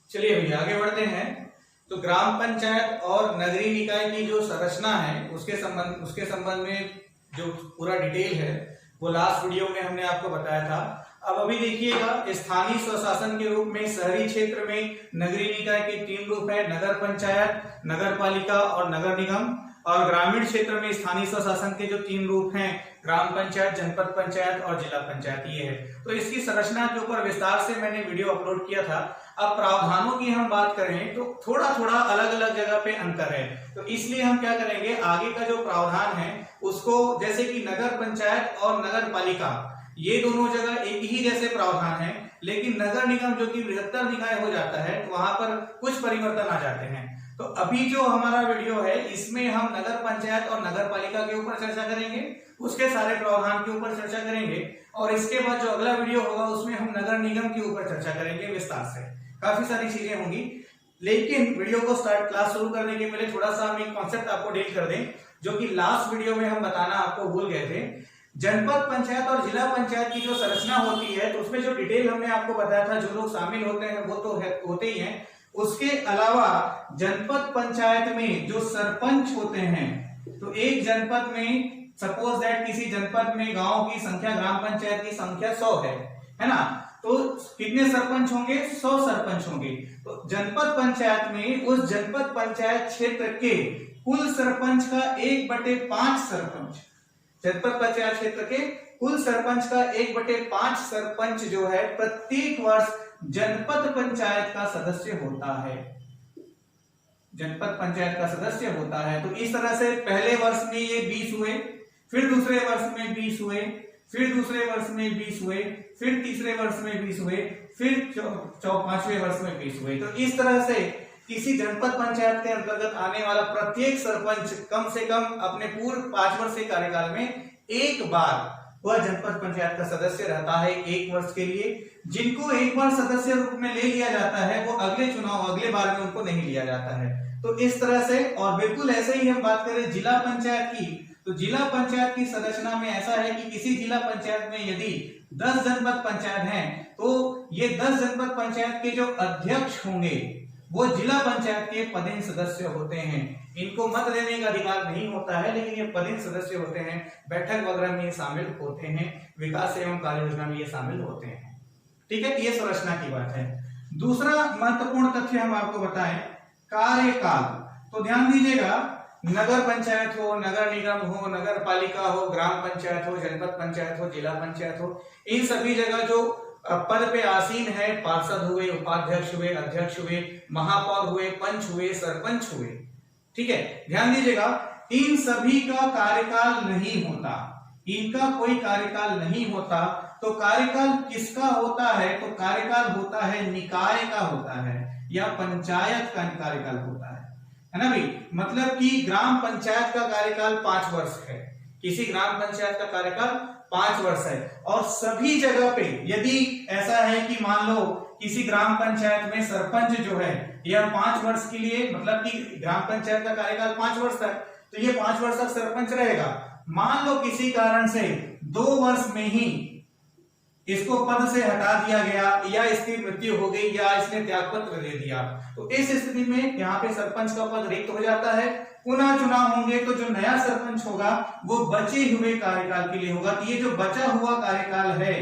चलिए भैया आगे बढ़ते हैं। तो ग्राम पंचायत और नगरीय निकाय की जो संरचना है उसके संबंध में जो पूरा डिटेल है वो लास्ट वीडियो में हमने आपको बताया था। अब अभी देखिएगा, स्थानीय स्वशासन के रूप में शहरी क्षेत्र में नगरीय निकाय के 3 रूप है, नगर पंचायत, नगर पालिका और नगर निगम। और ग्रामीण क्षेत्र में स्थानीय स्वशासन के जो 3 रूप हैं, ग्राम पंचायत, जनपद पंचायत और जिला पंचायत, ये है। तो इसकी संरचना के ऊपर विस्तार से मैंने वीडियो अपलोड किया था। अब प्रावधानों की हम बात करें तो थोड़ा थोड़ा अलग अलग जगह पे अंतर है, तो इसलिए हम क्या करेंगे, आगे का जो प्रावधान है उसको, जैसे कि नगर पंचायत और नगर पालिका ये दोनों जगह एक ही जैसे प्रावधान है, लेकिन नगर निगम जो कि बृहत्तर निकाय हो जाता है तो वहां पर कुछ परिवर्तन आ जाते हैं। तो अभी जो हमारा वीडियो है इसमें हम नगर पंचायत और नगर पालिका के ऊपर चर्चा करेंगे, उसके सारे प्रावधान के ऊपर चर्चा करेंगे, और इसके बाद जो अगला वीडियो होगा उसमें हम नगर निगम के ऊपर चर्चा करेंगे विस्तार से। काफी सारी चीजें होंगी, लेकिन वीडियो को क्लास शुरू करने के पहले थोड़ा सा हम एक कॉन्सेप्ट आपको डील कर दें, जो कि लास्ट वीडियो में हम बताना आपको भूल गए थे। जनपद पंचायत और जिला पंचायत की जो संरचना होती है तो उसमें जो डिटेल हमने आपको बताया था, जो लोग शामिल होते हैं वो तो होते ही हैं। उसके अलावा जनपद पंचायत में जो सरपंच होते हैं, तो एक जनपद में सपोज दैट किसी जनपद में गांव की संख्या, ग्राम पंचायत की संख्या 100 है ना, तो कितने सरपंच होंगे, 100 सरपंच होंगे। तो जनपद पंचायत में उस जनपद पंचायत क्षेत्र के कुल सरपंच का 1/5 सरपंच, जनपद पंचायत क्षेत्र के कुल सरपंच का 1/5 सरपंच जो है प्रत्येक वर्ष जनपद पंचायत का सदस्य होता है, जनपद पंचायत का सदस्य होता है। तो इस तरह से पहले वर्ष में ये 20 हुए, फिर दूसरे वर्ष में 20 हुए, फिर दूसरे वर्ष में 20 हुए, फिर तीसरे वर्ष में 20 हुए, फिर 5वें वर्ष में 20 हुए। तो इस तरह से किसी जनपद पंचायत के अंतर्गत आने वाला प्रत्येक सरपंच कम से कम अपने पूर्ण 5 वर्ष के कार्यकाल में एक बार वह जनपद पंचायत का सदस्य रहता है 1 वर्ष के लिए। जिनको एक बार सदस्य रूप में ले लिया जाता है वो अगले चुनाव, अगले बार में उनको नहीं लिया जाता है। तो इस तरह से, और बिल्कुल ऐसे ही हम बात करें जिला पंचायत की, तो जिला पंचायत की संरचना में ऐसा है कि किसी जिला पंचायत में यदि 10 जनपद पंचायत हैं तो ये 10 जनपद पंचायत के जो अध्यक्ष होंगे वो जिला पंचायत के पदेन सदस्य होते हैं। इनको मत देने का अधिकार नहीं होता है, लेकिन ये पदेन सदस्य होते हैं, बैठक वगैरह में शामिल होते हैं, विकास एवं कार्य योजना में ये शामिल होते हैं। ठीक है, ये संरचना की बात है। दूसरा महत्वपूर्ण तथ्य हम आपको बताएं, कार्यकाल। तो ध्यान दीजिएगा, नगर पंचायत हो, नगर निगम हो, नगर पालिका हो, ग्राम पंचायत हो, जनपद पंचायत हो, जिला पंचायत हो, इन सभी जगह जो पद पे आसीन है, पार्षद हुए, उपाध्यक्ष हुए, अध्यक्ष हुए, महापौर हुए, पंच हुए, सरपंच हुए, ठीक है, ध्यान दीजिएगा, इन सभी का कार्यकाल नहीं होता, इनका कोई कार्यकाल नहीं होता। तो कार्यकाल किसका होता है, तो कार्यकाल होता है निकाय का होता है, या पंचायत का कार्यकाल होता है ना भाई। मतलब कि ग्राम पंचायत का कार्यकाल 5 वर्ष है, किसी ग्राम पंचायत का कार्यकाल 5 वर्ष है। और सभी जगह पे यदि ऐसा है कि मान लो किसी ग्राम पंचायत में सरपंच जो है यह 5 वर्ष के लिए, मतलब कि ग्राम पंचायत का कार्यकाल 5 वर्ष तक, तो ये 5 वर्ष तक सरपंच रहेगा। मान लो किसी कारण से 2 वर्ष में ही इसको पद से हटा दिया गया, या इसकी मृत्यु हो गई, या इसने त्यागपत्र दे दिया, तो इस स्थिति में यहाँ पे सरपंच का पद रिक्त हो जाता है। पुनः चुनाव होंगे तो जो नया सरपंच होगा वो बचे हुए कार्यकाल के लिए होगा। तो ये जो बचा हुआ कार्यकाल है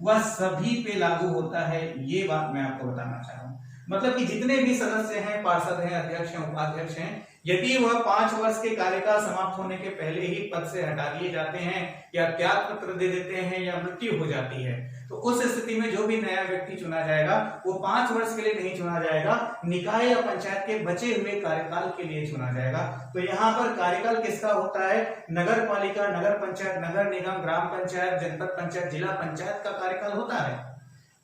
वह सभी पे लागू होता है, ये बात मैं आपको बताना चाह रहा हूं। मतलब कि जितने भी सदस्य हैं, पार्षद हैं, अध्यक्ष हैं, उपाध्यक्ष हैं, यदि वह 5 वर्ष के कार्यकाल समाप्त होने के पहले ही पद से हटा दिए जाते हैं, या त्याग पत्र दे देते हैं, या मृत्यु हो जाती है, तो उस स्थिति में जो भी नया व्यक्ति चुना जाएगा वो 5 वर्ष के लिए नहीं चुना जाएगा, निकाय या पंचायत के बचे हुए कार्यकाल के लिए चुना जाएगा। तो यहाँ पर कार्यकाल किसका होता है, नगर पालिका, नगर पंचायत, नगर निगम, ग्राम पंचायत, जनपद पंचायत, जिला पंचायत का कार्यकाल होता है।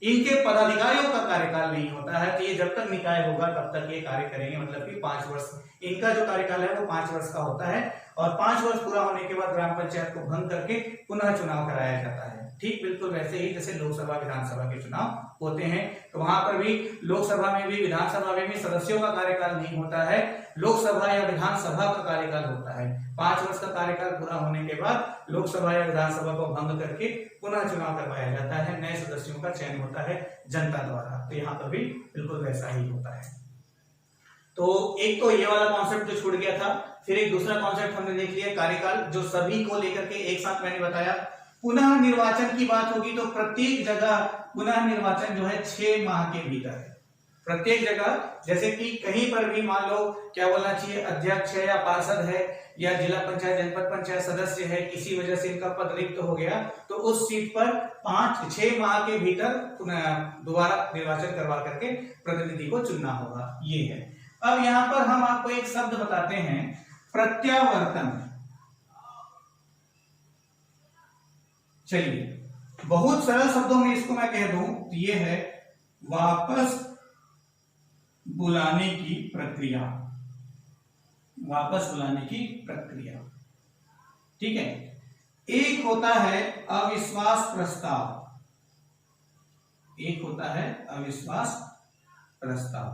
इनके पदाधिकारियों का कार्यकाल नहीं होता है। तो ये जब तक निकाय होगा तब तक ये कार्य करेंगे, मतलब कि 5 वर्ष इनका जो कार्यकाल है वो 5 वर्ष का होता है। और 5 वर्ष पूरा होने के बाद ग्राम पंचायत को भंग करके पुनः चुनाव कराया जाता है। ठीक बिल्कुल वैसे ही जैसे लोकसभा विधानसभा के चुनाव होते हैं। तो वहां पर भी लोकसभा में भी विधानसभा में भी सदस्यों का कार्यकाल नहीं होता है, लोकसभा या विधानसभा का कार्यकाल होता है। 5 वर्ष का कार्यकाल पूरा होने के बाद लोकसभा या विधानसभा को भंग करके पुनः चुनाव करवाया जाता है, नए सदस्यों का चयन होता है जनता द्वारा। तो यहाँ पर भी बिल्कुल वैसा ही होता है। तो एक तो ये वाला कॉन्सेप्ट जो छूट गया था, फिर एक दूसरा कॉन्सेप्ट हमने देख लिया कार्यकाल, जो सभी को लेकर के एक साथ मैंने बताया। पुनः निर्वाचन की बात होगी तो प्रत्येक जगह पुनः निर्वाचन जो है 6 माह के भीतर है। प्रत्येक जगह, जैसे कि कहीं पर भी मान लो क्या बोलना चाहिए, अध्यक्ष है या पार्षद है या जिला पंचायत जनपद पंचायत सदस्य है, किसी वजह से इनका पद रिक्त हो गया, तो उस सीट पर 5-6 माह के भीतर दोबारा निर्वाचन करवा करके प्रतिनिधि को चुनना होगा। ये है। अब यहाँ पर हम आपको एक शब्द बताते हैं, प्रत्यावर्तन। चलिए, बहुत सरल शब्दों में इसको मैं कह दूं तो ये है वापस बुलाने की प्रक्रिया। वापस बुलाने की प्रक्रिया, ठीक है। एक होता है अविश्वास प्रस्ताव, एक होता है अविश्वास प्रस्ताव।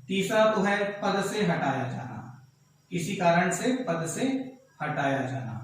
तीसरा तो है पद से हटाया जाना, किसी कारण से पद से हटाया जाना।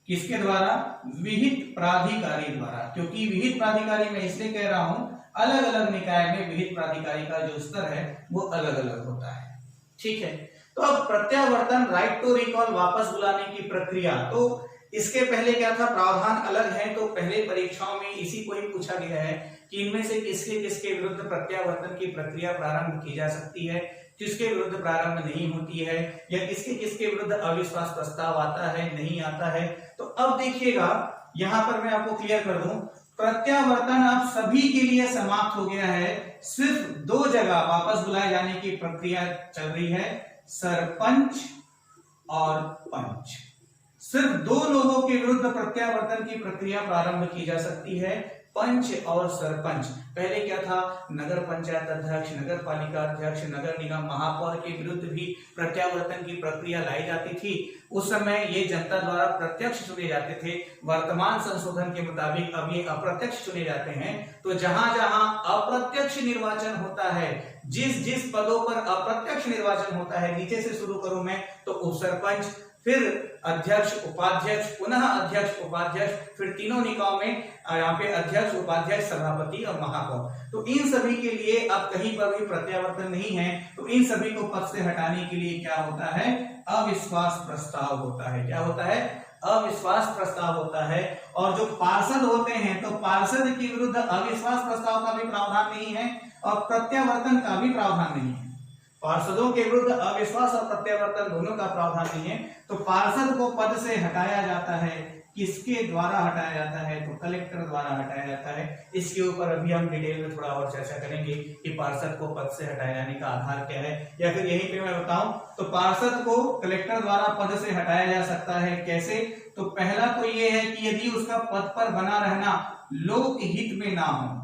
किसके द्वारा? विहित प्राधिकारी द्वारा। क्योंकि विहित प्राधिकारी मैं इसलिए कह रहा हूं, अलग अलग निकाय में विहित प्राधिकारी का जो स्तर है वो अलग अलग होता है, ठीक है। तो अब प्रत्यावर्तन, राइट टू रिकॉल, वापस बुलाने की प्रक्रिया, तो इसके पहले क्या था, प्रावधान अलग है। तो पहले परीक्षाओं में इसी को ही पूछा गया है कि इनमें से किसके किसके विरुद्ध प्रत्यावर्तन की प्रक्रिया प्रारंभ की जा सकती है, किसके विरुद्ध प्रारंभ नहीं होती है, या किसके किसके विरुद्ध अविश्वास प्रस्ताव आता है, नहीं आता है। तो अब देखिएगा, यहां पर मैं आपको क्लियर कर दूं, प्रत्यावर्तन अब सभी के लिए समाप्त हो गया है। सिर्फ 2 जगह वापस बुलाए जाने की प्रक्रिया चल रही है, सरपंच और पंच। सिर्फ 2 लोगों के विरुद्ध प्रत्यावर्तन की प्रक्रिया प्रारंभ की जा सकती है, पंच और सरपंच। पहले क्या था, नगर पंचायत अध्यक्ष, नगर पालिका अध्यक्ष, नगर निगम महापौर के विरुद्ध भी प्रत्यावर्तन की प्रक्रिया लाई जाती थी। उस समय ये जनता द्वारा प्रत्यक्ष चुने जाते थे। वर्तमान संशोधन के मुताबिक अब ये अप्रत्यक्ष चुने जाते हैं। तो जहां जहां अप्रत्यक्ष निर्वाचन होता है, जिस जिस पदों पर अप्रत्यक्ष निर्वाचन होता है, नीचे से शुरू करूं मैं तो उप सरपंच, फिर अध्यक्ष उपाध्यक्ष, पुनः अध्यक्ष उपाध्यक्ष, फिर तीनों निकायों में यहाँ पे अध्यक्ष उपाध्यक्ष सभापति और महापौर। तो इन सभी के लिए अब कहीं पर भी प्रत्यावर्तन नहीं है। तो इन सभी को पद से हटाने के लिए क्या होता है, अविश्वास प्रस्ताव होता है। क्या होता है? अविश्वास प्रस्ताव होता है। और जो पार्षद होते हैं, तो पार्षद के विरुद्ध अविश्वास प्रस्ताव का भी प्रावधान नहीं है और प्रत्यावर्तन का भी प्रावधान नहीं है। पार्षदों के विरुद्ध अविश्वास और प्रत्यावर्तन दोनों का प्रावधान नहीं है। तो पार्षद को पद से हटाया जाता है, किसके द्वारा हटाया जाता है? तो कलेक्टर द्वारा हटाया जाता है। इसके ऊपर अभी हम डिटेल में थोड़ा और चर्चा करेंगे कि पार्षद को पद से हटाए जाने का आधार क्या है, या फिर यहीं पे मैं बताऊं तो पार्षद को कलेक्टर द्वारा पद से हटाया जा सकता है। कैसे? तो पहला तो ये है कि यदि उसका पद पर बना रहना लोक हित में ना हो,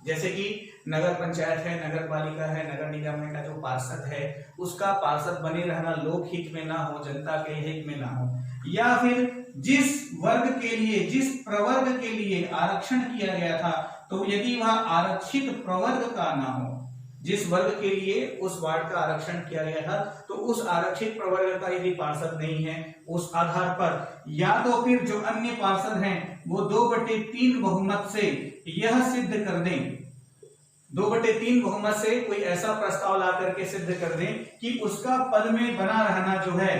जैसे कि नगर पंचायत है, नगर पालिका है, नगर निगम का जो पार्षद है उसका पार्षद बने रहना लोक हित में ना हो, जनता के हित में ना हो, या फिर जिस वर्ग के लिए, जिस प्रवर्ग के लिए आरक्षण किया गया था, तो यदि वह आरक्षित प्रवर्ग का ना हो, जिस वर्ग के लिए उस वार्ड का आरक्षण किया गया था, तो उस आरक्षित प्रवर्ग का यदि पार्षद नहीं है, उस आधार पर या तो फिर जो अन्य पार्षद हैं वो 2/3 बहुमत से यह सिद्ध कर दें, 2/3 बहुमत से कोई ऐसा प्रस्ताव ला करके सिद्ध कर दें कि उसका पद में बना रहना जो है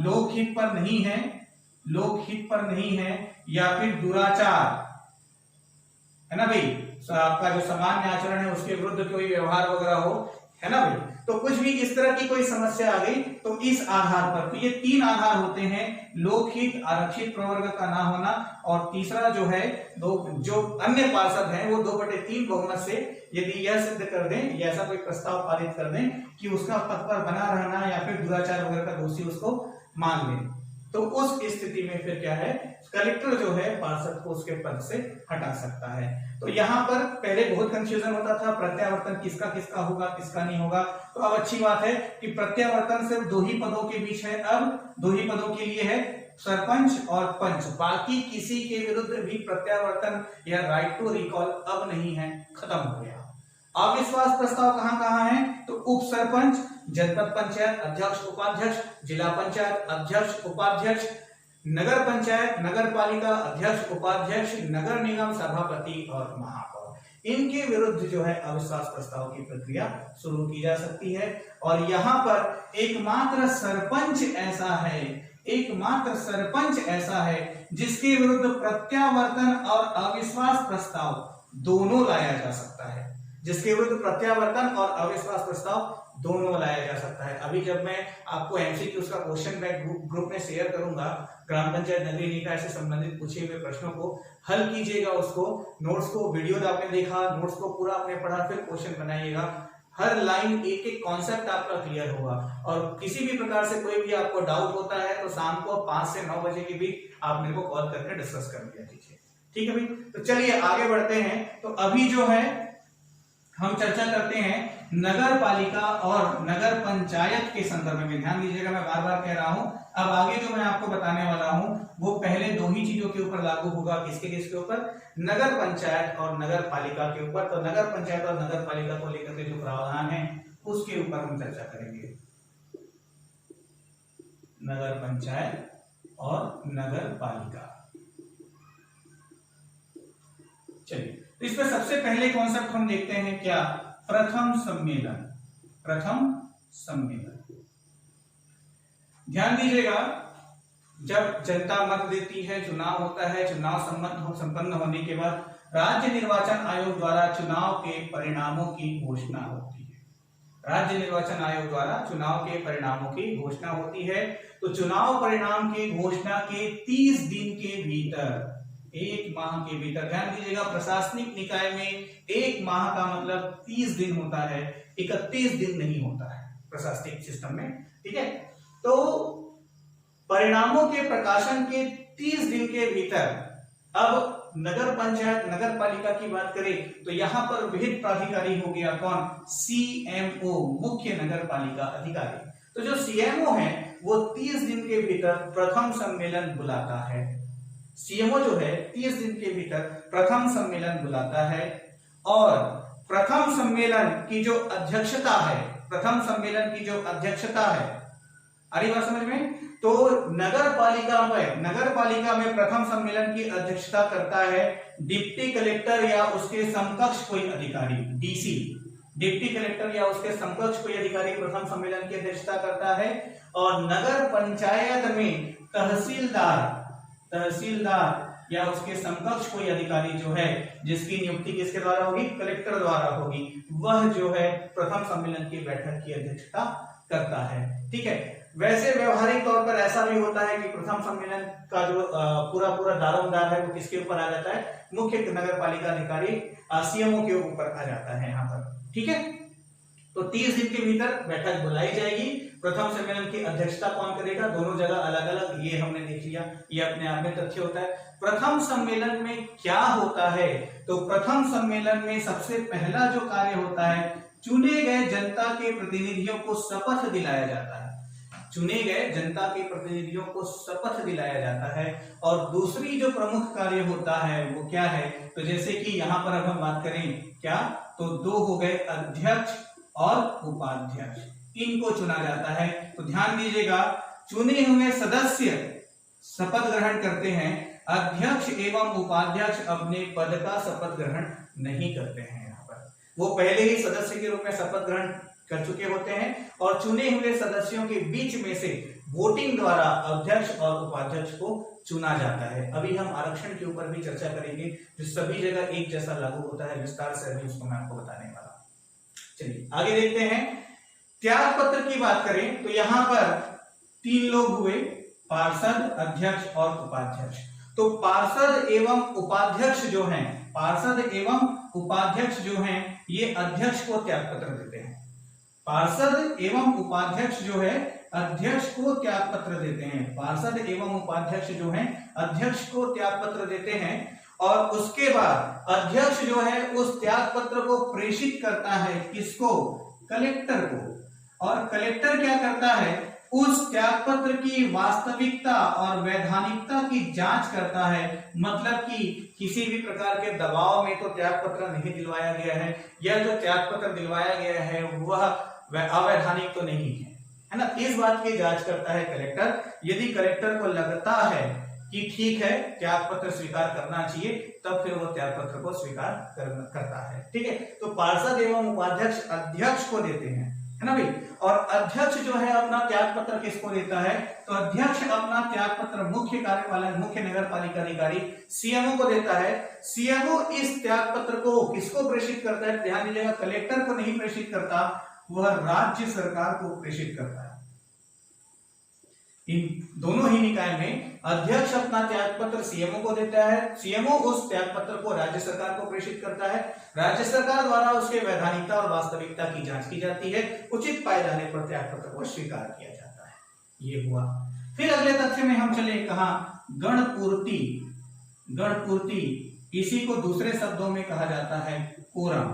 लोकहित पर नहीं है, लोकहित पर नहीं है, या फिर दुराचार है ना भाई, आपका जो सामान्य आचरण है उसके विरुद्ध कोई व्यवहार वगैरह हो, है ना भाई। तो कुछ भी इस तरह की कोई समस्या आ गई तो इस आधार पर, तो ये 3 आधार होते हैं, लोकहित, आरक्षित प्रवर्ग का ना होना, और तीसरा जो है जो अन्य पार्षद हैं वो 2/3 बहुमत से यदि यह सिद्ध कर दें या ऐसा कोई प्रस्ताव पारित कर दें कि उसका पद पर बना रहना या फिर दुराचार वगैरह का दोषी उसको मान लें, तो उस स्थिति में फिर क्या है, कलेक्टर जो है पार्षद को उसके पद से हटा सकता है। तो यहाँ पर पहले बहुत कंफ्यूजन होता था, प्रत्यावर्तन किसका किसका होगा, किसका नहीं होगा। तो अब अच्छी बात है कि प्रत्यावर्तन सिर्फ 2 ही पदों के बीच है, अब 2 ही पदों के लिए है, सरपंच और पंच, बाकी किसी के विरुद्ध भी प्रत्यावर्तन या राइट टू रिकॉल अब नहीं है, खत्म हो गया। अविश्वास प्रस्ताव कहां कहां है? तो उप सरपंच, जनपद पंचायत अध्यक्ष उपाध्यक्ष, जिला पंचायत अध्यक्ष उपाध्यक्ष, नगर पंचायत नगर पालिका अध्यक्ष उपाध्यक्ष, नगर निगम सभापति और महापौर, इनके विरुद्ध जो है अविश्वास प्रस्ताव की प्रक्रिया शुरू की जा सकती है। और यहाँ पर एकमात्र सरपंच ऐसा है जिसके विरुद्ध प्रत्यावर्तन और अविश्वास प्रस्ताव दोनों लाया जा सकता है, जिसके विरुद्ध प्रत्यावर्तन और अविश्वास प्रस्ताव दोनों लाया जा सकता है। अभी जब मैं आपको एमसीक्यूज का क्वेश्चन बैंक ग्रुप में शेयर करूंगा, ग्राम पंचायत नगरीय निकाय से संबंधित पूछे हुए प्रश्नों को हल कीजिएगा, उसको नोट्स को, वीडियो आपने देखा, नोट्स को पूरा आपने पढ़ा, फिर क्वेश्चन बनाइएगा। हर लाइन एक एक कॉन्सेप्ट आपका क्लियर होगा। और किसी भी प्रकार से कोई भी आपको डाउट होता है तो शाम को 5 से 9 बजे के बीच आप मेरे को कॉल करके डिस्कस कर लिया कीजिए, ठीक है भाई। तो चलिए आगे बढ़ते हैं। तो अभी जो है हम चर्चा करते हैं नगर पालिका और नगर पंचायत के संदर्भ में। ध्यान दीजिएगा, मैं बार बार कह रहा हूं, अब आगे जो मैं आपको बताने वाला हूं वो पहले दो ही चीजों के ऊपर लागू होगा। किसके ऊपर? नगर पंचायत और नगर पालिका के ऊपर। तो नगर पंचायत और नगर पालिका को लेकर के जो प्रावधान है उसके ऊपर हम चर्चा करेंगे। नगर पंचायत और नगर पालिका। चलिए, तो इसमें सबसे पहले कॉन्सेप्ट हम देखते हैं क्या? प्रथम सम्मेलन। ध्यान दीजिएगा, जब जनता मत देती है, चुनाव होता है, चुनाव संपन्न होने के बाद राज्य निर्वाचन आयोग द्वारा चुनाव के परिणामों की घोषणा होती है। राज्य निर्वाचन आयोग द्वारा चुनाव के परिणामों की घोषणा होती है। तो चुनाव परिणाम की घोषणा के 30 दिन के भीतर, 1 माह के भीतर, ध्यान दीजिएगा प्रशासनिक निकाय में 1 माह का मतलब 30 दिन होता है, 31 दिन नहीं होता है प्रशासनिक सिस्टम में, ठीक है। तो परिणामों के प्रकाशन के 30 दिन के भीतर अब नगर पंचायत नगर पालिका की बात करें तो यहां पर विहित प्राधिकारी हो गया कौन? सीएमओ, मुख्य नगर पालिका अधिकारी। तो जो सीएमओ है वो 30 दिन के भीतर प्रथम सम्मेलन बुलाता है। सीएमओ जो है 30 दिन के भीतर प्रथम सम्मेलन बुलाता है और प्रथम सम्मेलन की जो अध्यक्षता है, आ रही बात समझ में? तो नगर पालिका में प्रथम सम्मेलन की अध्यक्षता करता है डिप्टी कलेक्टर या उसके समकक्ष कोई अधिकारी, डीसी। डिप्टी कलेक्टर या उसके समकक्ष कोई अधिकारी प्रथम सम्मेलन की अध्यक्षता करता है। और नगर पंचायत में तहसीलदार या उसके समकक्ष कोई अधिकारी जो है, जिसकी नियुक्ति किसके द्वारा होगी? कलेक्टर द्वारा होगी, वह जो है प्रथम सम्मेलन की बैठक की अध्यक्षता करता है, ठीक है। वैसे व्यवहारिक तौर पर ऐसा भी होता है कि प्रथम सम्मेलन का जो पूरा दारोमदार है वो किसके ऊपर आ जाता है? मुख्य नगर पालिका अधिकारी सीएमओ के ऊपर आ जाता है यहाँ पर, ठीक है। तो 30 दिन के भीतर बैठक बुलाई जाएगी। प्रथम सम्मेलन की अध्यक्षता कौन करेगा? दोनों जगह अलग अलग, ये हमने देख लिया, ये अपने आप में तथ्य होता है। प्रथम सम्मेलन में क्या होता है? तो प्रथम सम्मेलन में सबसे पहला जो कार्य होता है, चुने गए जनता के प्रतिनिधियों को शपथ दिलाया जाता है। चुने गए जनता के प्रतिनिधियों को शपथ दिलाया जाता है। और दूसरी जो प्रमुख कार्य होता है वो क्या है? तो जैसे कि यहाँ पर अब हम बात करें क्या, तो 2 हो गए अध्यक्ष और उपाध्यक्ष, इनको चुना जाता है। तो ध्यान दीजिएगा, चुने हुए सदस्य शपथ ग्रहण करते हैं, अध्यक्ष एवं उपाध्यक्ष अपने पद का शपथ ग्रहण नहीं करते हैं। यहाँ पर वो पहले ही सदस्य के रूप में शपथ ग्रहण कर चुके होते हैं और चुने हुए सदस्यों के बीच में से वोटिंग द्वारा अध्यक्ष और उपाध्यक्ष को चुना जाता है। अभी हम आरक्षण के ऊपर भी चर्चा करेंगे जो सभी जगह एक जैसा लागू होता है, विस्तार से अभी उसको मैं आपको बताने वाला हूं। चलिए आगे देखते हैं। त्याग पत्र की बात करें तो यहाँ पर 3 लोग हुए, पार्षद, अध्यक्ष और उपाध्यक्ष। तो पार्षद एवं उपाध्यक्ष जो हैं ये अध्यक्ष को त्याग पत्र देते हैं। पार्षद एवं उपाध्यक्ष जो है अध्यक्ष को त्याग पत्र देते हैं। पार्षद एवं उपाध्यक्ष जो हैं अध्यक्ष को त्याग पत्र देते हैं और उसके बाद अध्यक्ष जो है उस त्याग पत्र को प्रेषित करता है किसको? कलेक्टर को। और कलेक्टर क्या करता है? उस त्यागपत्र की वास्तविकता और वैधानिकता की जांच करता है। मतलब कि किसी भी प्रकार के दबाव में तो त्यागपत्र नहीं दिलवाया गया है, यह जो त्यागपत्र दिलवाया गया है वह अवैधानिक तो नहीं है ना। इस बात की जांच करता है कलेक्टर। यदि कलेक्टर को लगता है कि ठीक है त्यागपत्र स्वीकार करना चाहिए, तब फिर वो त्यागपत्र को स्वीकार करता है। ठीक है, तो पार्षद एवं उपाध्यक्ष अध्यक्ष को देते हैं, है ना भाई। और अध्यक्ष जो है अपना त्यागपत्र किसको देता है, तो अध्यक्ष अपना त्यागपत्र मुख्य कार्यपालक मुख्य नगर पालिका अधिकारी सीएमओ को देता है। सीएमओ इस त्यागपत्र को किसको प्रेषित करता है, ध्यान दीजिएगा, कलेक्टर को नहीं प्रेषित करता, वह राज्य सरकार को प्रेषित करता है। इन दोनों ही निकाय में अध्यक्ष अपना त्यागपत्र सीएमओ को देता है, सीएमओ उस त्यागपत्र को राज्य सरकार को प्रेषित करता है, राज्य सरकार द्वारा उसके वैधानिकता और वास्तविकता की जांच की जाती है, उचित पाए जाने पर त्यागपत्र को स्वीकार किया जाता है। ये हुआ। फिर अगले तथ्य में हम चले, कहा गणपूर्ति। गणपूर्ति इसी को दूसरे शब्दों में कहा जाता है कोरम,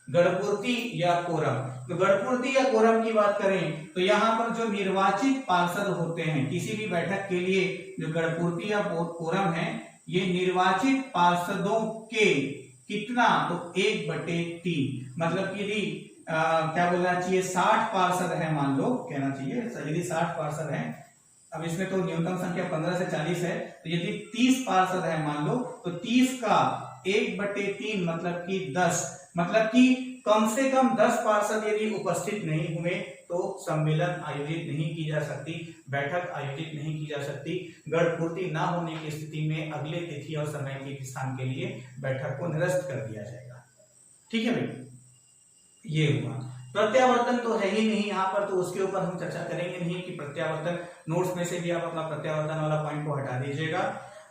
गणपूर्ति या कोरम। तो गणपूर्ति या कोरम की बात करें तो यहाँ पर जो निर्वाचित पार्षद होते हैं किसी भी बैठक के लिए, जो गणपूर्ति या कोरम है, ये निर्वाचित पार्षदों के कितना, तो 1/3। मतलब यदि क्या बोलना चाहिए, 60 पार्षद है मान लो, कहना चाहिए यदि 60 पार्षद हैं, अब इसमें तो न्यूनतम संख्या 15 से 40 है, तो यदि 30 पार्षद है मान लो, तो 30 का 1/3 मतलब कि 10, मतलब कि कम से कम 10 पार्षद यदि उपस्थित नहीं हुए तो सम्मेलन आयोजित नहीं की जा सकती, बैठक आयोजित नहीं की जा सकती। गणपूर्ति ना होने की स्थिति में अगले तिथि और समय के स्थान के लिए बैठक को निरस्त कर दिया जाएगा। ठीक है भाई, ये हुआ। प्रत्यावर्तन तो है ही नहीं यहाँ पर, तो उसके ऊपर हम चर्चा करेंगे नहीं कि प्रत्यावर्तन, नोट्स में से भी आप अपना प्रत्यावर्तन वाला पॉइंट को हटा दीजिएगा।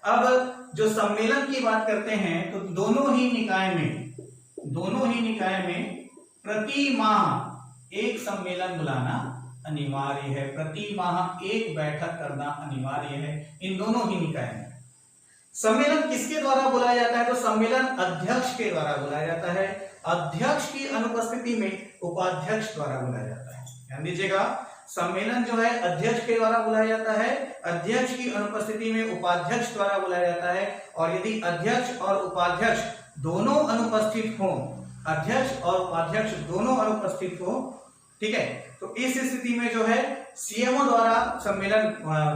अब जो सम्मेलन की बात करते हैं तो दोनों ही निकाय में प्रति माह एक सम्मेलन बुलाना अनिवार्य है, प्रति माह एक बैठक करना अनिवार्य है इन दोनों ही निकाय में। सम्मेलन किसके द्वारा बुलाया जाता है, तो सम्मेलन अध्यक्ष के द्वारा बुलाया जाता है, अध्यक्ष की अनुपस्थिति में उपाध्यक्ष द्वारा बुलाया जाता है। ध्यान दीजिएगा, सम्मेलन जो है अध्यक्ष के द्वारा बुलाया जाता है, अध्यक्ष की अनुपस्थिति में उपाध्यक्ष द्वारा बुलाया जाता है, और यदि अध्यक्ष और उपाध्यक्ष दोनों अनुपस्थित हों, अध्यक्ष और उपाध्यक्ष दोनों अनुपस्थित हो, ठीक है, तो इस स्थिति में जो है सीएमओ द्वारा सम्मेलन,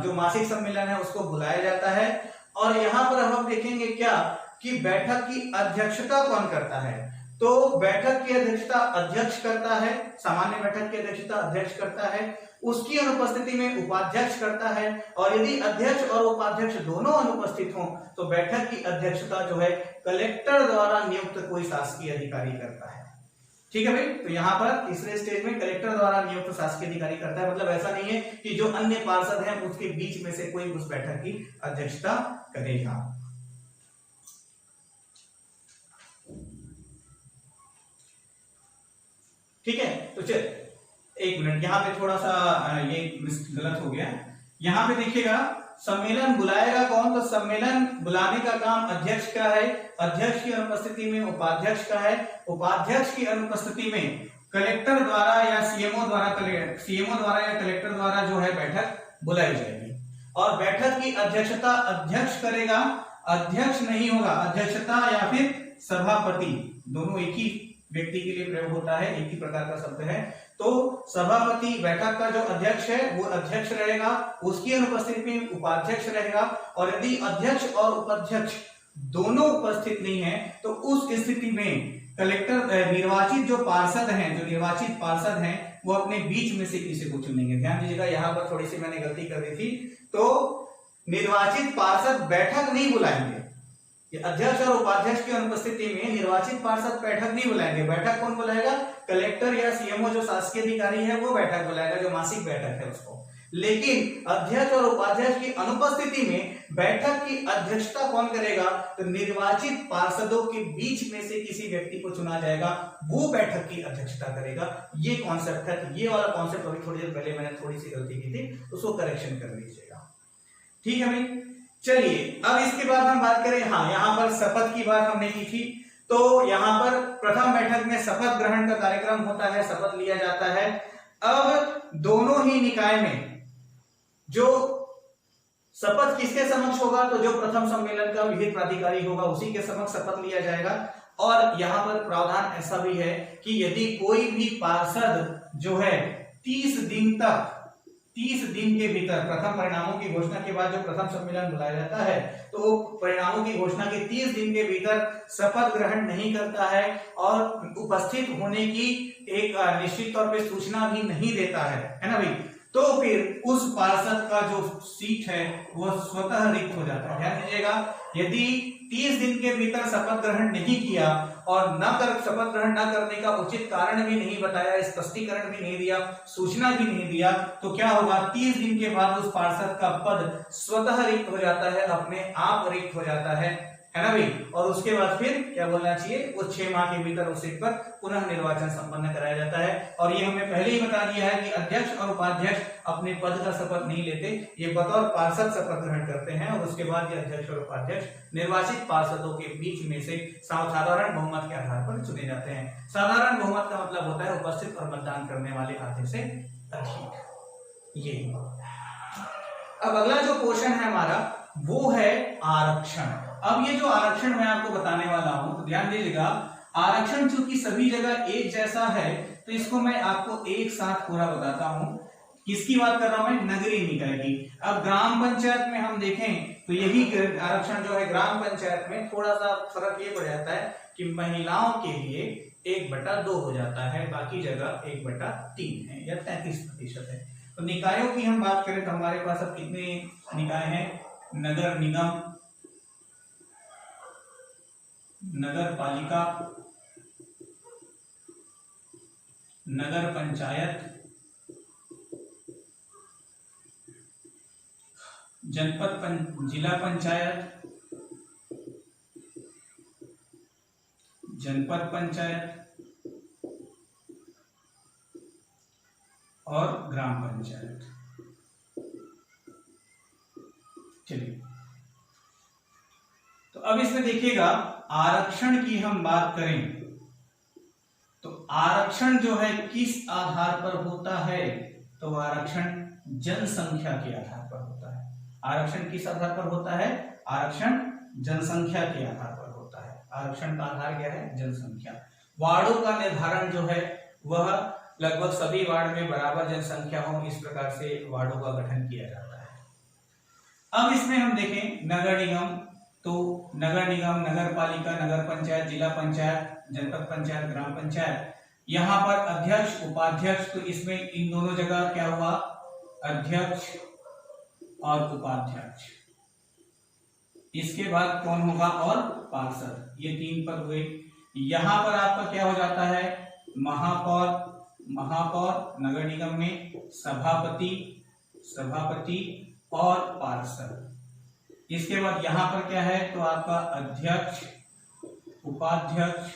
जो मासिक सम्मेलन है उसको बुलाया जाता है। और यहाँ पर हम देखेंगे क्या कि बैठक की अध्यक्षता कौन करता है, तो बैठक की अध्यक्षता अध्यक्ष करता है, सामान्य बैठक की अध्यक्षता अध्यक्ष करता है, उसकी अनुपस्थिति में उपाध्यक्ष करता है, और यदि अध्यक्ष और उपाध्यक्ष दोनों अनुपस्थित हों तो बैठक की अध्यक्षता जो है कलेक्टर द्वारा नियुक्त कोई शासकीय अधिकारी करता है। ठीक है भाई, तो यहाँ पर तीसरे स्टेज में कलेक्टर द्वारा नियुक्त शासकीय अधिकारी करता है। मतलब ऐसा नहीं है कि जो अन्य पार्षद हैं उसके बीच में से कोई उस बैठक की अध्यक्षता करेगा। ठीक है, तो चल एक मिनट, यहाँ पे थोड़ा सा ये गलत हो गया। यहाँ पे देखिएगा सम्मेलन बुलाएगा कौन, तो सम्मेलन बुलाने का काम अध्यक्ष का है, अध्यक्ष की अनुपस्थिति में उपाध्यक्ष का है, उपाध्यक्ष की अनुपस्थिति में कलेक्टर द्वारा या सीएमओ द्वारा या कलेक्टर द्वारा जो है बैठक बुलाई जाएगी। और बैठक की अध्यक्षता अध्यक्ष करेगा, अध्यक्ष नहीं होगा, अध्यक्षता या फिर सभापति, दोनों एक ही व्यक्ति के लिए प्रयोग होता है, एक ही प्रकार का शब्द है। तो सभापति, बैठक का जो अध्यक्ष है वो अध्यक्ष रहेगा, उसकी अनुपस्थिति में उपाध्यक्ष रहेगा, और यदि अध्यक्ष और उपाध्यक्ष दोनों उपस्थित नहीं है तो उस स्थिति में कलेक्टर निर्वाचित जो पार्षद हैं वो अपने बीच में से किसी को चुनेंगे। ध्यान दीजिएगा, यहाँ पर थोड़ी सी मैंने गलती कर दी थी, तो निर्वाचित पार्षद बैठक नहीं बुलाएंगे, अध्यक्ष और उपाध्यक्ष की अनुपस्थिति में निर्वाचित पार्षद बैठक नहीं बुलाएंगे। बैठक कौन बुलाएगा, कलेक्टर या सीएमओ जो शासकीय अधिकारी है वो बैठक बुलाएगा, जो मासिक बैठक है उसको। लेकिन अध्यक्ष और उपाध्यक्ष की अनुपस्थिति में बैठक की अध्यक्षता कौन करेगा, तो निर्वाचित पार्षदों के बीच में से किसी व्यक्ति को चुना जाएगा, वो बैठक की अध्यक्षता करेगा। ये कॉन्सेप्ट है, तो ये वाला कॉन्सेप्ट अभी थोड़ी देर पहले मैंने थोड़ी सी गलती की थी, उसको करेक्शन कर लीजिएगा। ठीक है भाई, चलिए अब इसके बाद हम बात करें, हाँ यहाँ पर शपथ की बात हमने की थी, तो यहाँ पर प्रथम बैठक में शपथ ग्रहण का कार्यक्रम होता है, शपथ लिया जाता है। अब दोनों ही निकाय में जो शपथ किसके समक्ष होगा, तो जो प्रथम सम्मेलन का विधिक प्राधिकारी होगा उसी के समक्ष शपथ लिया जाएगा। और यहाँ पर प्रावधान ऐसा भी है कि यदि कोई भी पार्षद जो है 30 दिन के भीतर, प्रथम परिणामों की घोषणा के बाद जो प्रथम सम्मेलन बुलाया जाता है, तो परिणामों की घोषणा के 30 दिन के भीतर शपथ ग्रहण नहीं करता है और उपस्थित होने की एक निश्चित तौर पे सूचना भी नहीं देता है ना भाई, तो फिर उस पार्षद का जो सीट है वह स्वतः रिक्त हो जाता है। ध्यान दीजिएगा, यदि 30 दिन के भीतर शपथ ग्रहण नहीं किया और शपथ ग्रहण न करने का उचित कारण भी नहीं बताया, स्पष्टीकरण भी नहीं दिया, सूचना भी नहीं दिया, तो क्या होगा, 30 दिन के बाद उस पार्षद का पद स्वतः रिक्त हो जाता है, अपने आप रिक्त हो जाता है ना भाई। और उसके बाद फिर क्या बोलना चाहिए, उस 6 माह के भीतर उस सीट पर पुनः निर्वाचन संपन्न कराया जाता है। और ये हमें पहले ही बता दिया है कि अध्यक्ष और उपाध्यक्ष अपने पद का शपथ नहीं लेते, ये बतौर पार्षद शपथ ग्रहण करते हैं और उसके बाद ये अध्यक्ष और उपाध्यक्ष निर्वाचित पार्षदों के बीच में से साधारण बहुमत के आधार पर चुने जाते हैं। साधारण बहुमत का मतलब होता है उपस्थित और मतदान करने वाले आधे से अधिक। ये अब अगला जो पोर्शन है हमारा वो है आरक्षण। अब ये जो आरक्षण मैं आपको बताने वाला हूं, तो ध्यान दीजिएगा, आरक्षण चूंकि सभी जगह एक जैसा है तो इसको मैं आपको एक साथ पूरा बताता हूं। किसकी बात कर रहा हूं मैं, नगरीय निकाय की। अब ग्राम पंचायत में हम देखें तो यही आरक्षण जो है ग्राम पंचायत में थोड़ा सा फर्क ये पड़ जाता है कि महिलाओं के लिए 1/2 हो जाता है, बाकी जगह 1/3 है या 33% है। तो निकायों की हम बात करें तो हमारे पास अब कितने निकाय हैं, नगर निगम, नगर पालिका, नगर पंचायत, जिला पंचायत, जनपद पंचायत और ग्राम पंचायत। चलिए, तो अब इसमें देखिएगा आरक्षण की हम बात करें तो आरक्षण जो है किस आधार पर होता है, तो आरक्षण जनसंख्या के आधार पर होता है। आरक्षण किस आधार पर होता है, आरक्षण जनसंख्या के आधार पर होता है। आरक्षण का आधार क्या है, जनसंख्या। वार्डों का निर्धारण जो है वह लगभग सभी वार्ड में बराबर जनसंख्या हो, इस प्रकार से वार्डों का गठन किया जाता है। अब इसमें हम देखें नगर निगम, तो नगर निगम, नगर पालिका, नगर पंचायत, जिला पंचायत, जनपद पंचायत, ग्राम पंचायत, यहाँ पर अध्यक्ष उपाध्यक्ष, तो इसमें इन दोनों जगह क्या हुआ, अध्यक्ष और उपाध्यक्ष। इसके बाद कौन होगा, और पार्षद, ये 3 पद हुए। यहाँ पर आपका क्या हो जाता है, महापौर, महापौर नगर निगम में, सभापति, सभापति और पार्षद। इसके बाद यहां पर क्या है, तो आपका अध्यक्ष, उपाध्यक्ष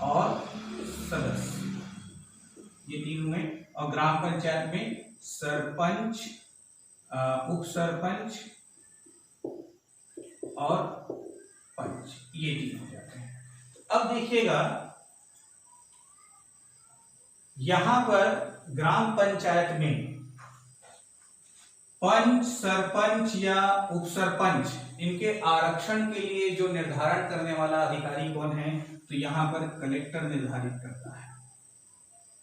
और सदस्य, ये 3 हुए। और ग्राम पंचायत में सरपंच, उप सरपंच और पंच, ये 3 हो जाते हैं। अब देखिएगा यहां पर ग्राम पंचायत में पंच, सरपंच या उप सरपंच, इनके आरक्षण के लिए जो निर्धारण करने वाला अधिकारी कौन है, तो यहाँ पर कलेक्टर निर्धारित करता है।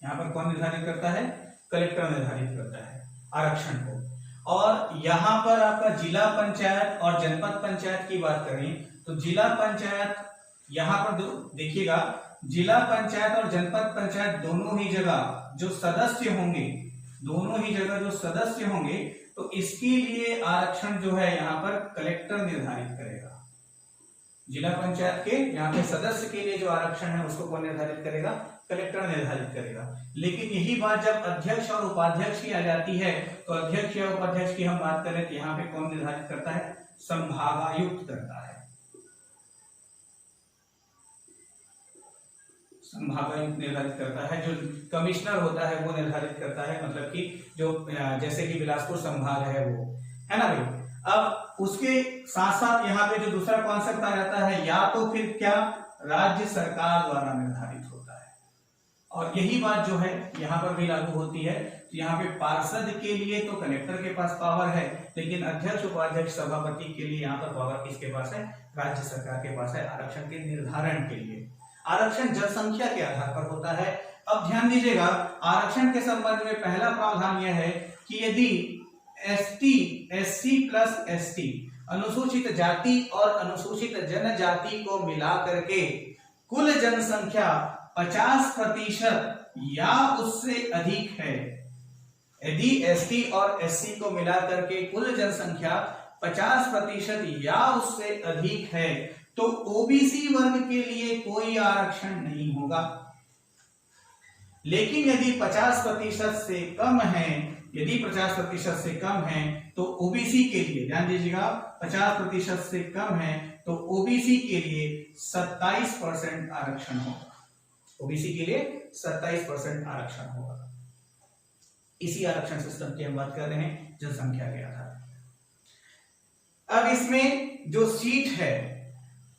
यहाँ पर कौन निर्धारित करता है, कलेक्टर निर्धारित करता है आरक्षण को। और यहाँ पर आपका जिला पंचायत और जनपद पंचायत की बात करें तो जिला पंचायत, यहाँ पर देखिएगा जिला पंचायत और जनपद पंचायत दोनों ही जगह जो सदस्य होंगे, दोनों ही जगह जो सदस्य होंगे, तो इसके लिए आरक्षण जो है यहाँ पर कलेक्टर निर्धारित करेगा। जिला पंचायत के यहाँ पे सदस्य के लिए जो आरक्षण है उसको कौन निर्धारित करेगा, कलेक्टर निर्धारित करेगा। लेकिन यही बात जब अध्यक्ष और उपाध्यक्ष की आ जाती है तो अध्यक्ष या उपाध्यक्ष की हम बात करें तो यहाँ पे कौन निर्धारित करता है, संभागायुक्त करता है। संभागायुक्त निर्धारित करता है, जो कमिश्नर होता है वो निर्धारित करता है, मतलब कि जो जैसे कि बिलासपुर संभाग है वो, है ना भाई। अब उसके साथ साथ यहाँ पे जो दूसरा कॉन्सेप्ट आ जाता है, या तो फिर क्या राज्य सरकार द्वारा निर्धारित होता है, और यही बात जो है यहाँ पर भी लागू होती है। तो यहाँ पे पार्षद के लिए तो कलेक्टर के पास पावर है, लेकिन अध्यक्ष, उपाध्यक्ष, सभापति के लिए यहाँ पर पावर किसके पास है? राज्य सरकार के पास है, आरक्षण के निर्धारण के लिए। आरक्षण जनसंख्या के आधार पर होता है। अब ध्यान दीजिएगा, आरक्षण के संबंध में पहला प्रावधान यह है कि यदि एसटी, एससी प्लस एसटी, अनुसूचित जाति और अनुसूचित जनजाति को मिला करके कुल जनसंख्या 50% या उससे अधिक है, यदि एसटी और एससी को मिला करके कुल जनसंख्या 50% या उससे अधिक है, तो ओबीसी वर्ग के लिए कोई आरक्षण नहीं होगा। लेकिन यदि 50% से कम है, यदि 50% से कम है तो ओबीसी के लिए, ध्यान दीजिएगा, 50% से कम है तो ओबीसी के लिए 27% आरक्षण होगा। ओबीसी के लिए 27% आरक्षण होगा। इसी आरक्षण सिस्टम की हम बात कर रहे हैं जनसंख्या के आधार पर। अब इसमें जो सीट है,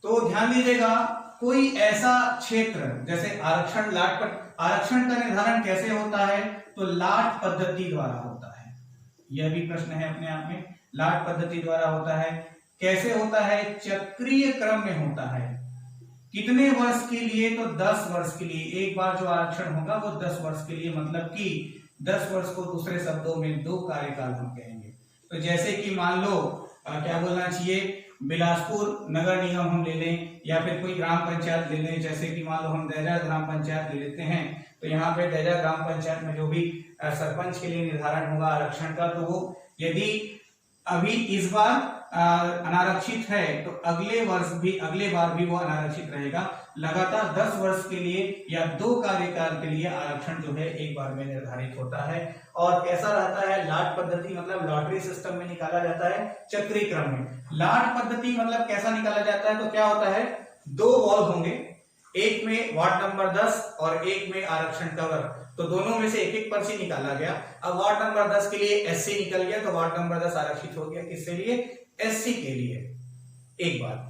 तो ध्यान दीजिएगा, कोई ऐसा क्षेत्र, जैसे आरक्षण लाट पर, आरक्षण का निर्धारण कैसे होता है? तो लाट पद्धति द्वारा होता है। यह भी प्रश्न है अपने आप में, लाट पद्धति द्वारा होता है। कैसे होता है? चक्रीय क्रम में होता है। कितने वर्ष के लिए? तो 10 वर्ष के लिए। एक बार जो आरक्षण होगा वो 10 वर्ष के लिए, मतलब कि 10 वर्ष को दूसरे शब्दों में 2 कार्यकाल हम कहेंगे। तो जैसे कि मान लो क्या बोलना चाहिए, बिलासपुर नगर निगम हम ले लें, या फिर कोई ग्राम पंचायत ले लें, जैसे कि मान लो हम दैजा ग्राम पंचायत ले लेते हैं। तो यहाँ पे दैजा ग्राम पंचायत में जो भी सरपंच के लिए निर्धारण होगा आरक्षण का, तो वो यदि अभी इस बार अनारक्षित है तो अगले बार भी वो अनारक्षित रहेगा। लगातार 10 वर्ष के लिए या 2 कार्यकाल के लिए आरक्षण जो है एक बार में निर्धारित होता है। और कैसा रहता है? लाट पद्धति, मतलब लॉटरी सिस्टम में निकाला जाता है, चक्रीय क्रम में। लाट पद्धति मतलब कैसा निकाला जाता है? तो क्या होता है, 2 वॉल होंगे, एक में वार्ड नंबर 10 और एक में आरक्षण का वर्ग, तो दोनों में से एक एक पर्ची निकाला गया। अब वार्ड नंबर 10 के लिए एससी निकल गया, तो वार्ड नंबर 10 आरक्षित हो गया। किसके लिए? एससी के लिए। एक बात।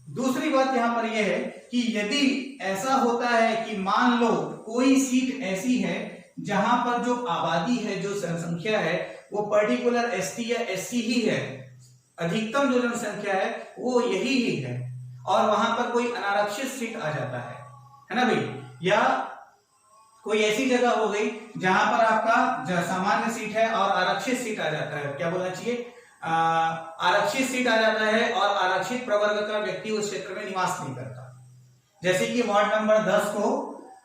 दूसरी बात यहां पर यह है कि यदि ऐसा होता है कि मान लो कोई सीट ऐसी है जहां पर जो आबादी है, जो जनसंख्या है, वो पर्टिकुलर एसटी या एससी ही है, अधिकतम जो जनसंख्या है वो यही ही है, और वहां पर कोई अनारक्षित सीट आ जाता है ना भाई, या कोई ऐसी जगह हो गई जहां पर आपका सामान्य सीट है और आरक्षित सीट आ जाता है, क्या बोलना चाहिए, आरक्षित सीट आ जाता है और आरक्षित प्रवर्ग का व्यक्ति उस क्षेत्र में निवास नहीं करता। जैसे कि वार्ड नंबर 10 को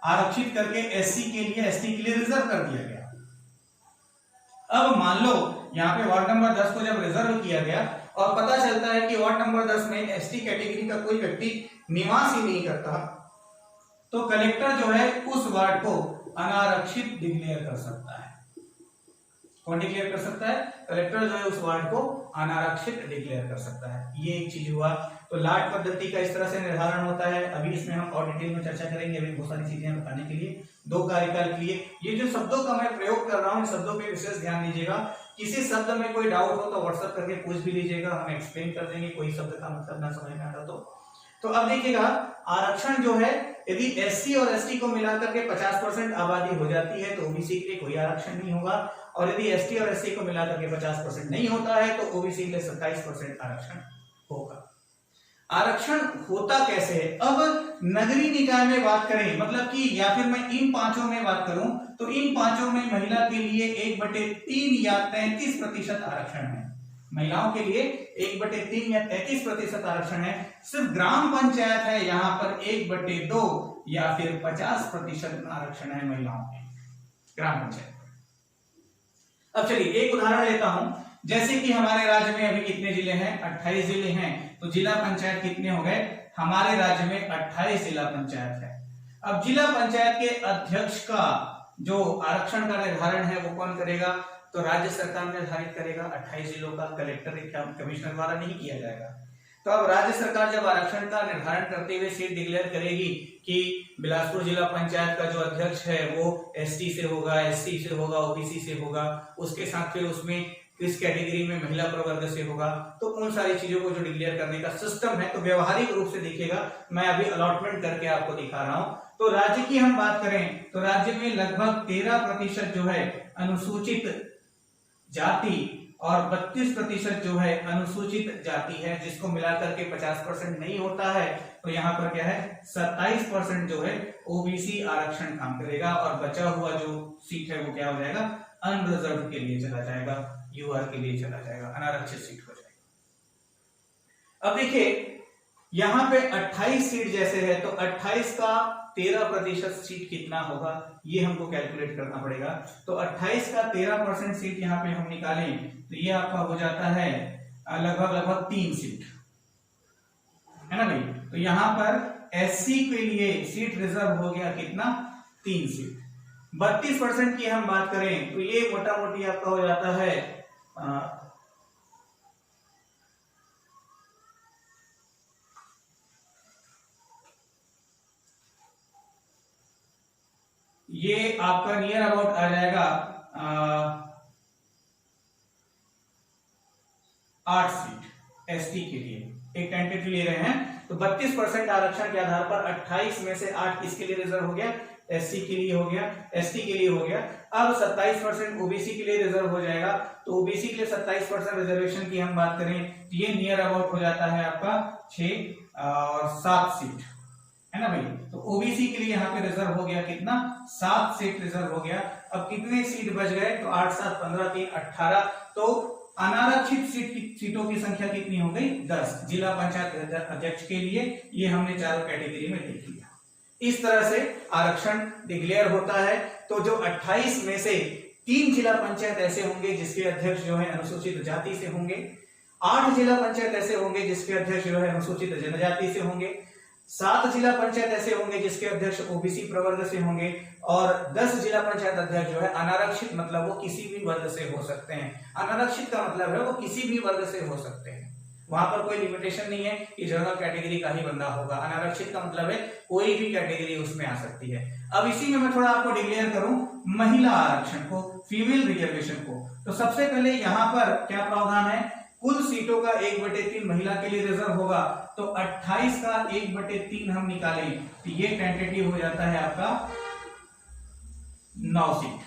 आरक्षित करके एससी के लिए, एसटी के लिए रिजर्व कर दिया गया। अब मान लो यहाँ पे वार्ड नंबर 10 को जब रिजर्व किया गया और पता चलता है कि वार्ड नंबर 10 में एसटी कैटेगरी का कोई व्यक्ति निवास ही नहीं करता, तो कलेक्टर जो है उस वार्ड को अनारक्षित डिक्लेयर कर सकता है। कौन डिक्लेयर कर सकता है? कलेक्टर जो है उस वार्ड को अनारक्षित डिक्लेयर कर सकता है। ये एक चीज हुआ। तो लाट पद्धति का इस तरह से निर्धारण होता है। अभी इसमें हम और डिटेल में चर्चा करेंगे, अभी बहुत सारी चीजें बताने के लिए। 2 कार्यकाल के लिए ये जो शब्दों का मैं प्रयोग कर रहा हूँ, इन शब्दों पे विशेष ध्यान दीजिएगा। किसी शब्द में कोई डाउट हो तो व्हाट्सएप करके पूछ भी लीजिएगा, हम एक्सप्लेन कर देंगे। कोई शब्द का मतलब ना समझ में आता तो अब देखिएगा, आरक्षण जो है यदि एससी और एसटी को मिलाकर के 50% आबादी हो जाती है तो ओबीसी के लिए कोई आरक्षण नहीं होगा, और यदि एसटी और एससी को मिलाकर के 50% नहीं होता है तो ओबीसी के लिए 27% आरक्षण होगा। आरक्षण होता कैसे है? अब नगरीय निकाय में बात करें, मतलब कि या फिर मैं इन 5 में बात करूं तो इन 5 में महिला के लिए 1/3 या 33% आरक्षण है। महिलाओं के लिए 1/3 या 33% आरक्षण है। सिर्फ ग्राम पंचायत है यहाँ पर 1/2 या फिर 50% आरक्षण है महिलाओं के ग्राम पंचायत। अब चलिए एक उदाहरण लेता हूं, जैसे कि हमारे राज्य में अभी कितने जिले हैं? 28 जिले हैं। तो जिला पंचायत कितने हो गए? हमारे राज्य में 28 जिला पंचायत है। अब जिला पंचायत के अध्यक्ष का जो आरक्षण का निर्धारण है वो कौन करेगा? तो राज्य सरकार निर्धारित करेगा। 28 जिलों का कलेक्टर कमिश्नर द्वारा नहीं किया जाएगा। तो अब राज्य सरकार जब आरक्षण का निर्धारण करते हुए सीट डिक्लेयर करेगी कि बिलासपुर जिला पंचायत का जो अध्यक्ष है वो एसटी से होगा, एससी से होगा, ओबीसी से होगा, उसके साथ फिर उसमें किस कैटेगरी में महिला प्रवर्ग से होगा, तो उन सारी चीजों को जो डिक्लेयर करने का सिस्टम है, तो व्यवहारिक रूप से देखिएगा, मैं अभी अलॉटमेंट करके आपको दिखा रहा हूं। तो राज्य की हम बात करें तो राज्य में लगभग 13% जो है अनुसूचित जाति और 32% जो है अनुसूचित जाति है, जिसको मिलाकर के 50% नहीं होता है। तो यहाँ पर क्या है 27% जो है ओबीसी आरक्षण काम करेगा और बचा हुआ जो सीट है वो क्या हो जाएगा अनरिजर्व के लिए चला जाएगा, यूआर के लिए चला जाएगा, अनारक्षित सीट हो जाएगी। अब देखिए यहाँ पे 28 सीट जैसे है तो 28 का 13% सीट कितना होगा ये हमको कैलकुलेट करना पड़ेगा। तो 28 का 13% सीट यहाँ पे हम निकालें तो ये आपका हो जाता है लगभग 3 सीट, है ना भाई। तो यहाँ पर एससी के लिए सीट रिजर्व हो गया कितना 3 सीट। 32% की हम बात करें तो ये मोटा मोटी आपका हो जाता है ये आपका नियर अबाउट आ जाएगा 8 सीट एसटी के लिए, एक टेंटेटिव ले रहे हैं। तो 32% आरक्षण के आधार पर 28 में से 8 किसके लिए रिजर्व हो गया, एससी के लिए हो गया, एसटी के लिए हो गया। अब 27% ओबीसी के लिए रिजर्व हो जाएगा। तो ओबीसी के लिए 27% रिजर्वेशन की हम बात करें तो ये नियर अबाउट हो जाता है आपका 6 और 7 सीट, है ना भाई। तो ओबीसी के लिए यहाँ पे रिजर्व हो गया कितना 7 सीट रिजर्व हो गया। अब कितने सीट बच गए तो 8 7 15 3 18। तो अनारक्षित सीटों की संख्या कितनी हो गई 10 जिला पंचायत अध्यक्ष के लिए। ये हमने चारों कैटेगरी में देख लिया। इस तरह से आरक्षण डिक्लेयर होता है। तो जो 28 में से 3 जिला पंचायत ऐसे होंगे जिसके अध्यक्ष जो है अनुसूचित जाति से होंगे, 8 जिला पंचायत ऐसे होंगे जिसके अध्यक्ष जो है अनुसूचित जनजाति से होंगे, 7 जिला पंचायत ऐसे होंगे जिसके अध्यक्ष ओबीसी प्रवर्ग से होंगे और 10 जिला पंचायत अध्यक्ष जो है अनारक्षित, मतलब वो किसी भी वर्ग से हो सकते हैं। अनारक्षित का मतलब है वो किसी भी वर्ग से हो सकते हैं, वहां पर कोई लिमिटेशन नहीं है कि जनरल कैटेगरी का ही बंदा होगा। अनारक्षित का मतलब है कोई भी कैटेगरी उसमें आ सकती है। अब इसी में मैं थोड़ा आपको डिक्लेयर करूं महिला आरक्षण को, फीमेल रिजर्वेशन को। तो सबसे पहले यहाँ पर क्या प्रावधान है, कुल सीटों का 1/3 महिला के लिए रिजर्व होगा। तो 28 का 1/3 हम निकालें तो ये टेंटेटिव हो जाता है आपका 9 सीट,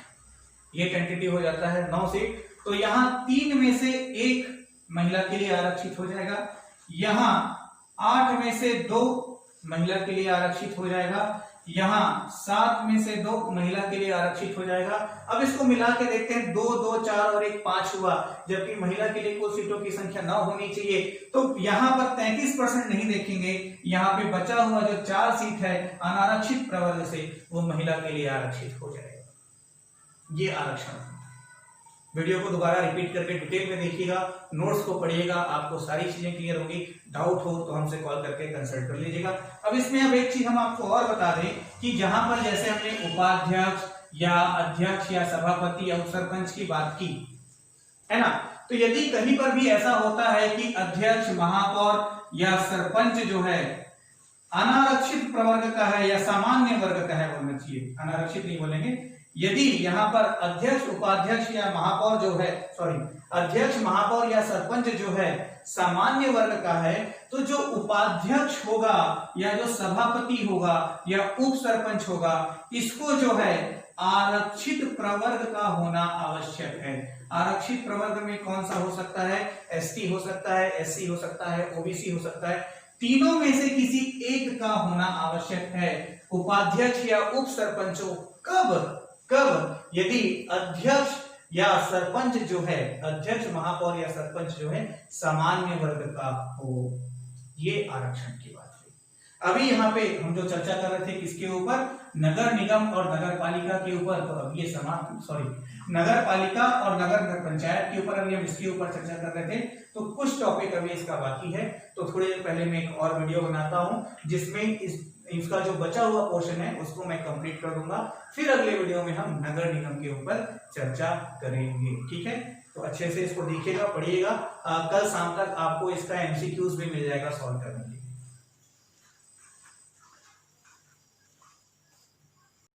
ये टेंटेटिव हो जाता है 9 सीट। तो यहां 3 में से 1 महिला के लिए आरक्षित हो जाएगा, यहां 8 में से 2 महिला के लिए आरक्षित हो जाएगा, यहां 7 में से 2 महिला के लिए आरक्षित हो जाएगा। अब इसको मिला के देखते हैं, 2 2 4 और 1 5 हुआ, जबकि महिला के लिए कुल सीटों की संख्या 9 होनी चाहिए। तो यहां पर 33% नहीं देखेंगे, यहां पे बचा हुआ जो 4 सीट है अनारक्षित प्रवर्ग से वो महिला के लिए आरक्षित हो जाएगा। ये आरक्षण। वीडियो को दोबारा रिपीट करके डिटेल में देखिएगा, नोट्स को पढ़िएगा, आपको सारी चीजें क्लियर होंगी। डाउट हो तो हमसे कॉल करके कंसल्ट कर लीजिएगा। अब इसमें अब एक चीज हम आपको और बता दें कि जहां पर जैसे हमने उपाध्यक्ष या अध्यक्ष या सभापति या उपसरपंच की बात की है ना, तो यदि कहीं पर भी ऐसा होता है कि अध्यक्ष, महापौर या सरपंच जो है अनारक्षित प्रवर्ग का है या सामान्य वर्ग का है बोलना चाहिए, अनारक्षित नहीं बोलेंगे। यदि यहाँ पर अध्यक्ष, उपाध्यक्ष या महापौर जो है, अध्यक्ष, महापौर या सरपंच जो है सामान्य वर्ग का है, तो जो उपाध्यक्ष होगा या जो सभापति होगा या उप सरपंच होगा, इसको जो है आरक्षित प्रवर्ग का होना आवश्यक है। आरक्षित प्रवर्ग में कौन सा हो सकता है, एसटी हो सकता है, एससी हो सकता है, ओबीसी हो सकता है, तीनों में से किसी एक का होना आवश्यक है। उपाध्यक्ष या उप सरपंचों कब यदि अध्यक्ष या सरपंच जो है, अध्यक्ष, महापौर या सरपंच जो है सामान्य वर्ग का हो। ये आरक्षण की बात है। अभी यहाँ पे हम जो चर्चा कर रहे थे किसके ऊपर, नगर निगम और नगर पालिका के ऊपर। तो अब ये नगर पालिका और नगर पंचायत के ऊपर अभी हम इसके ऊपर चर्चा कर रहे थे। तो कुछ टॉपिक अभी इसका बाकी है, तो थोड़ी देर पहले मैं एक और वीडियो बनाता हूं जिसमें इसका जो बचा हुआ पोर्शन है उसको मैं कंप्लीट कर दूंगा। फिर अगले वीडियो में हम नगर निगम के ऊपर चर्चा करेंगे, ठीक है। तो अच्छे से इसको देखिएगा, पढ़िएगा। कल शाम तक आपको इसका एमसीक्यूज भी मिल जाएगा सॉल्व करने के लिए।